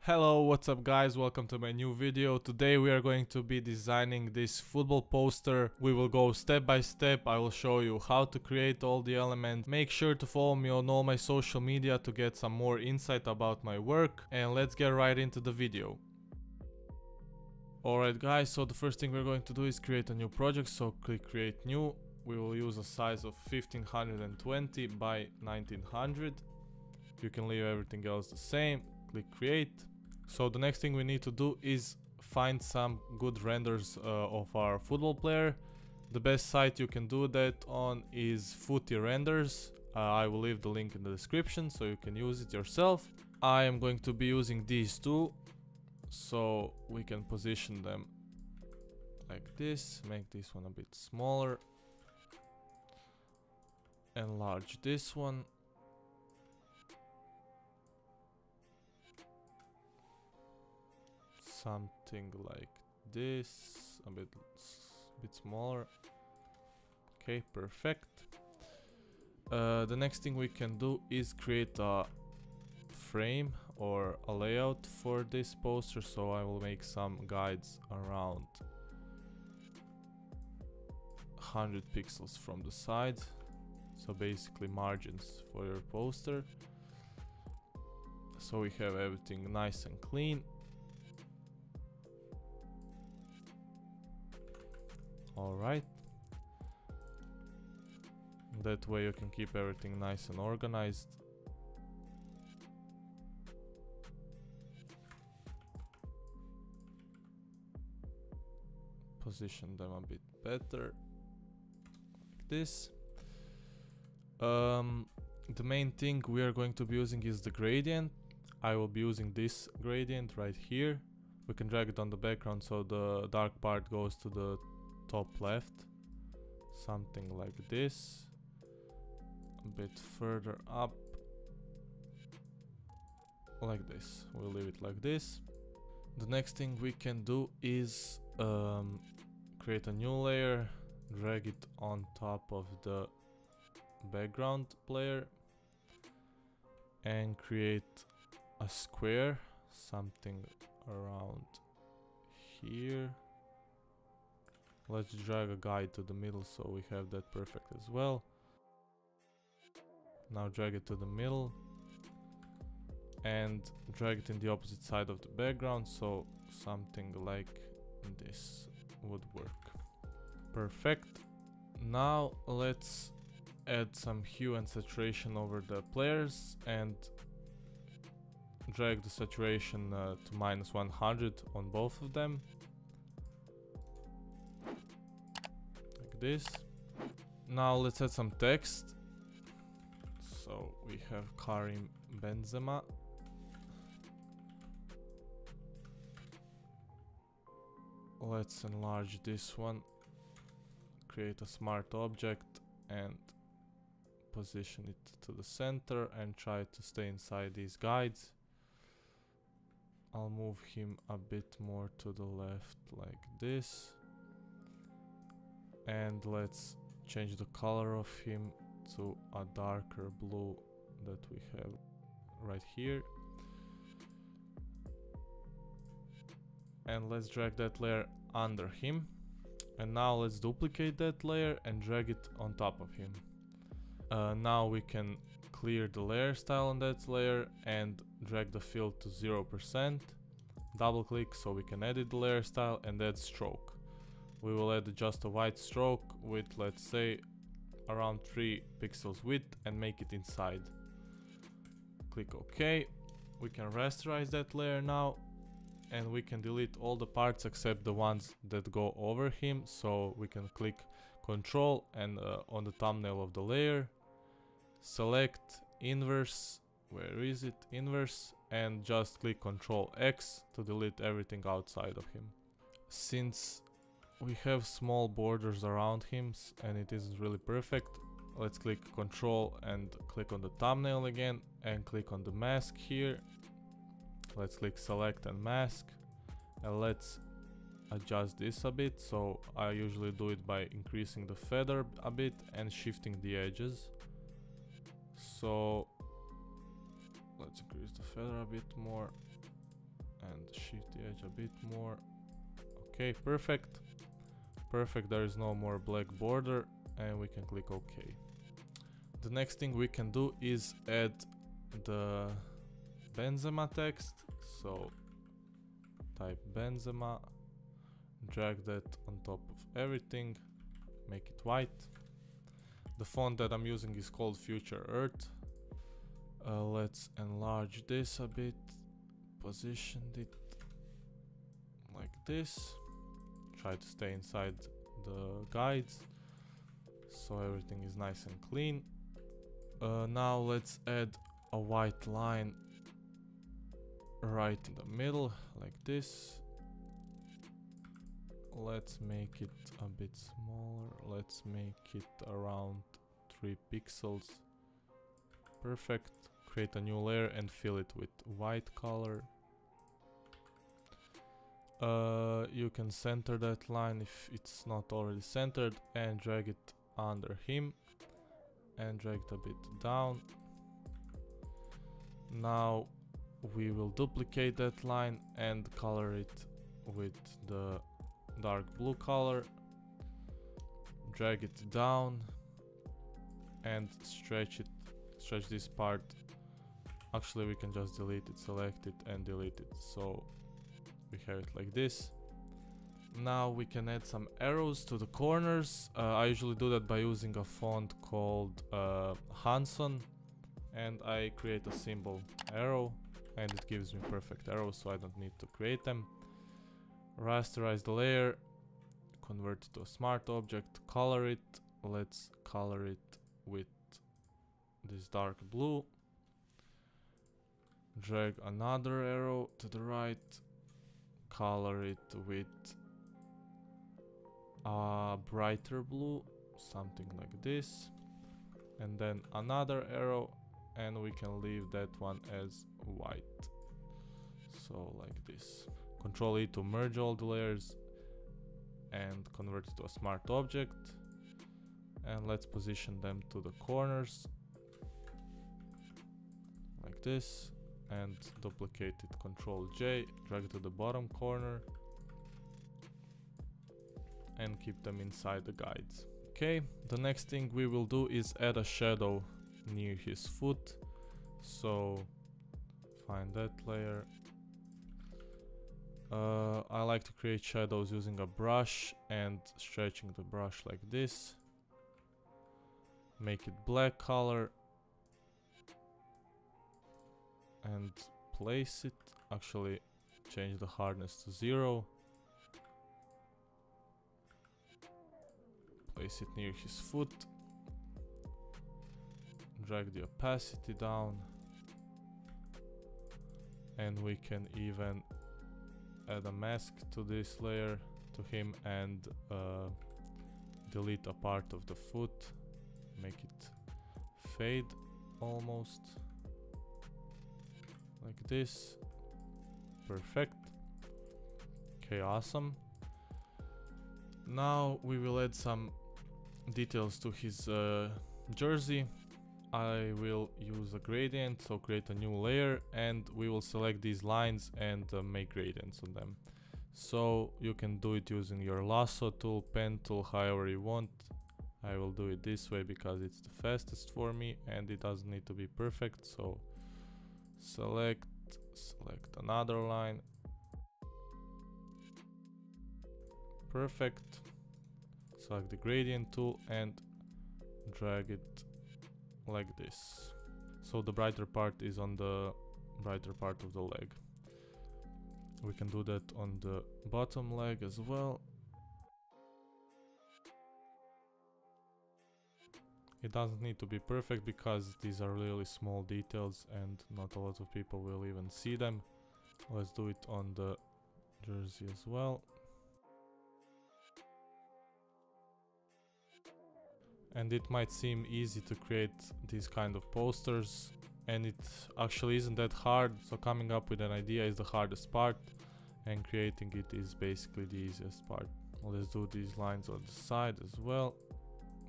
Hello, what's up guys, welcome to my new video. Today we are going to be designing this football poster. We will go step by step. I will show you how to create all the elements. Make sure to follow me on all my social media to get some more insight about my work. And let's get right into the video. Alright guys, so the first thing we're going to do is create a new project. So click create new. We will use a size of 1520 by 1900. You can leave everything else the same. Click create. So the next thing we need to do is find some good renders of our football player. The best site you can do that on is Footy Renders. I will leave the link in the description so you can use it yourself. I am going to be using these two, so we can position them like this. Make this one a bit smaller. Enlarge this one. Something like this, a bit smaller. Okay, perfect. The next thing we can do is create a frame or a layout for this poster, so I will make some guides around 100 pixels from the side, so basically margins for your poster, so we have everything nice and clean. Alright, that way you can keep everything nice and organized. Position them a bit better, like this. The main thing we are going to be using is the gradient. I will be using this gradient right here. We can drag it on the background so the dark part goes to the top left, something like this. A bit further up, like this. We'll leave it like this. The next thing we can do is create a new layer, drag it on top of the background player, and create a square, something around here. Let's drag a guide to the middle so we have that perfect as well. Now drag it to the middle and drag it in the opposite side of the background, so something like this would work. Perfect. Now let's add some hue and saturation over the players and drag the saturation to -100 on both of them. This. Now let's add some text. So we have Karim Benzema. Let's enlarge this one, create a smart object and position it to the center and try to stay inside these guides. I'll move him a bit more to the left like this. And let's change the color of him to a darker blue that we have right here. And let's drag that layer under him. And now let's duplicate that layer and drag it on top of him. Now we can clear the layer style on that layer and drag the fill to 0%. Double click so we can edit the layer style and add stroke. We will add just a white stroke with, let's say, around 3 pixels width and make it inside. Click OK. We can rasterize that layer now and we can delete all the parts except the ones that go over him. So we can click Ctrl and on the thumbnail of the layer, select inverse, where is it, inverse, and just click Ctrl X to delete everything outside of him. Since we have small borders around him and it isn't really perfect, let's click Ctrl and click on the thumbnail again and click on the mask here. Let's click select and mask and let's adjust this a bit. So I usually do it by increasing the feather a bit and shifting the edges. So let's increase the feather a bit more stretch a bit more. Okay, perfect. Perfect, there is no more black border, and we can click OK. The next thing we can do is add the Benzema text. So type Benzema, drag that on top of everything, make it white. The font that I'm using is called Future Earth. Let's enlarge this a bit, position it like this. Try to stay inside the guides so everything is nice and clean. Now let's add a white line right in the middle like this. Let's make it a bit smaller. Let's make it around 3 pixels. Perfect. Create a new layer and fill it with white color. You can center that line if it's not already centered, and drag it under him and drag it a bit down. Now we will duplicate that line and color it with the dark blue color. Drag it down and stretch this part. Actually, we can just delete it, select it and delete it, so we have it like this. Now we can add some arrows to the corners. I usually do that by using a font called Hanson, and I create a symbol arrow and it gives me perfect arrows, so I don't need to create them. Rasterize the layer, convert it to a smart object, color it. Let's color it with this dark blue. Drag another arrow to the right, color it with a brighter blue, something like this, and then another arrow, and we can leave that one as white, so like this. Control E to merge all the layers and convert it to a smart object, and let's position them to the corners like this, and duplicate it. Control J, drag it to the bottom corner and keep them inside the guides. Okay, the next thing we will do is add a shadow near his foot. So find that layer. I like to create shadows using a brush and stretching the brush like this. Make it black color and place it. Actually, change the hardness to 0. Place it near his foot. Drag the opacity down. And we can even add a mask to this layer, to him, and delete a part of the foot. Make it fade almost. Like this. Perfect. Okay, awesome. Now we will add some details to his jersey. I will use a gradient, so create a new layer, and we will select these lines and make gradients on them. So you can do it using your lasso tool, pen tool, however you want. I will do it this way because it's the fastest for me and it doesn't need to be perfect. So select another line. Perfect. Select the gradient tool and drag it like this. So the brighter part is on the brighter part of the leg. We can do that on the bottom leg as well. It doesn't need to be perfect because these are really small details and not a lot of people will even see them. Let's do it on the jersey as well. And it might seem easy to create these kind of posters, and it actually isn't that hard. So coming up with an idea is the hardest part, and creating it is basically the easiest part. Let's do these lines on the side as well.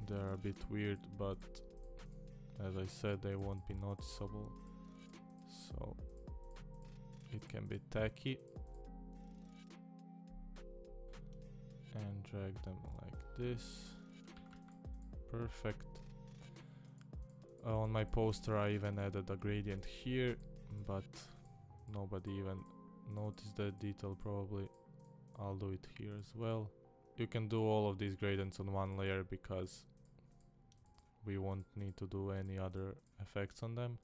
They're a bit weird, but as I said, they won't be noticeable, so it can be tacky. and drag them like this. Perfect. On my poster I even added a gradient here, but nobody even noticed that detail probably. I'll do it here as well. You can do all of these gradients on one layer because we won't need to do any other effects on them.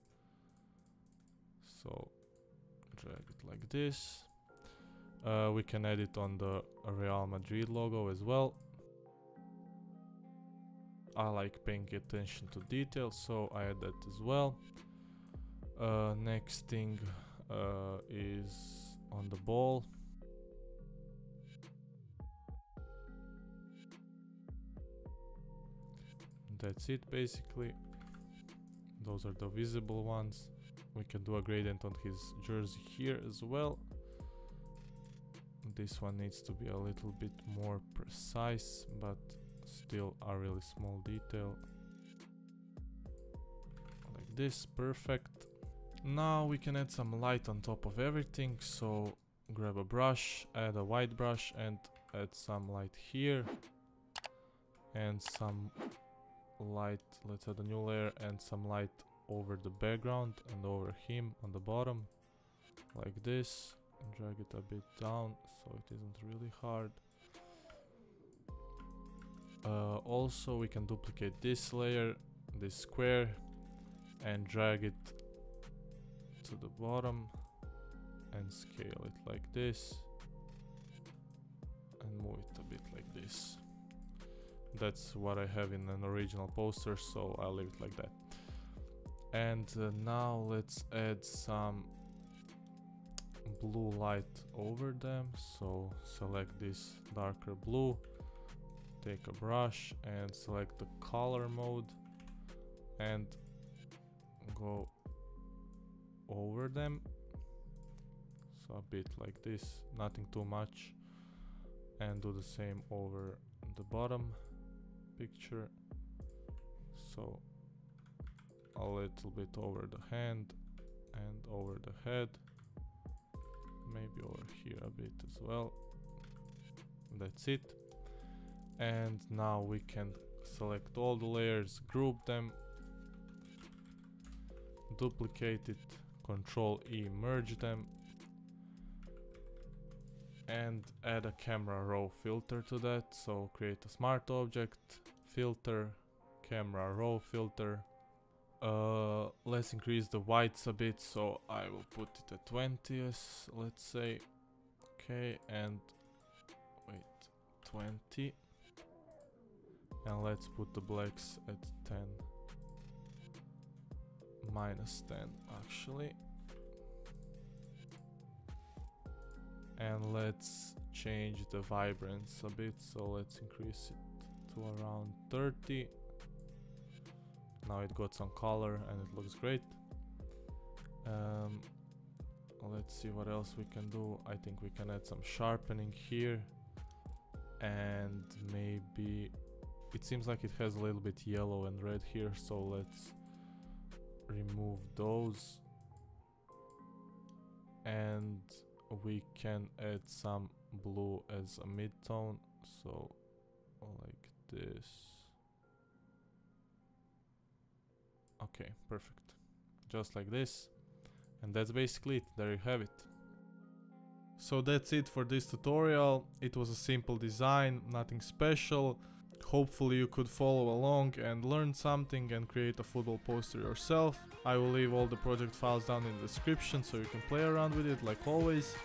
So drag it like this. We can edit on the Real Madrid logo as well. I like paying attention to detail, so I add that as well. Next thing is on the ball. That's it basically. Those are the visible ones. We can do a gradient on his jersey here as well. This one needs to be a little bit more precise, but still a really small detail. Like this, perfect. Now we can add some light on top of everything, so grab a brush, add a white brush and add some light here. And some light, let's add a new layer and some light over the background and over him on the bottom. Like this. Drag it a bit down so it isn't really hard. Also we can duplicate this layer, this square, and drag it to the bottom and scale it like this and move it a bit like this. That's what I have in an original poster, so I'll leave it like that. And now let's add some blue light over them. So select this darker blue, take a brush and select the color mode and go over them, so a bit like this, nothing too much, and do the same over the bottom picture, so a little bit over the hand and over the head, maybe over here a bit as well. That's it. And now we can select all the layers, group them, duplicate it, Control E, merge them, and add a camera raw filter to that. So create a smart object, filter, camera raw filter. Let's increase the whites a bit, so I will put it at 20, let's say. Okay, and wait, 20. And let's put the blacks at 10. Minus 10 actually. And let's change the vibrance a bit, so let's increase it to around 30. Now it got some color and it looks great. Let's see what else we can do. I think we can add some sharpening here, and maybe it seems like it has a little bit yellow and red here, so let's remove those, and we can add some blue as a mid-tone, so like this. Okay, perfect. Just like this. And that's basically it. There you have it. So that's it for this tutorial. It was a simple design, nothing special. Hopefully you could follow along and learn something and create a football poster yourself. I will leave all the project files down in the description so you can play around with it like always.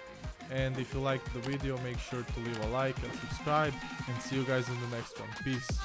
And if you liked the video, make sure to leave a like and subscribe, and see you guys in the next one. Peace.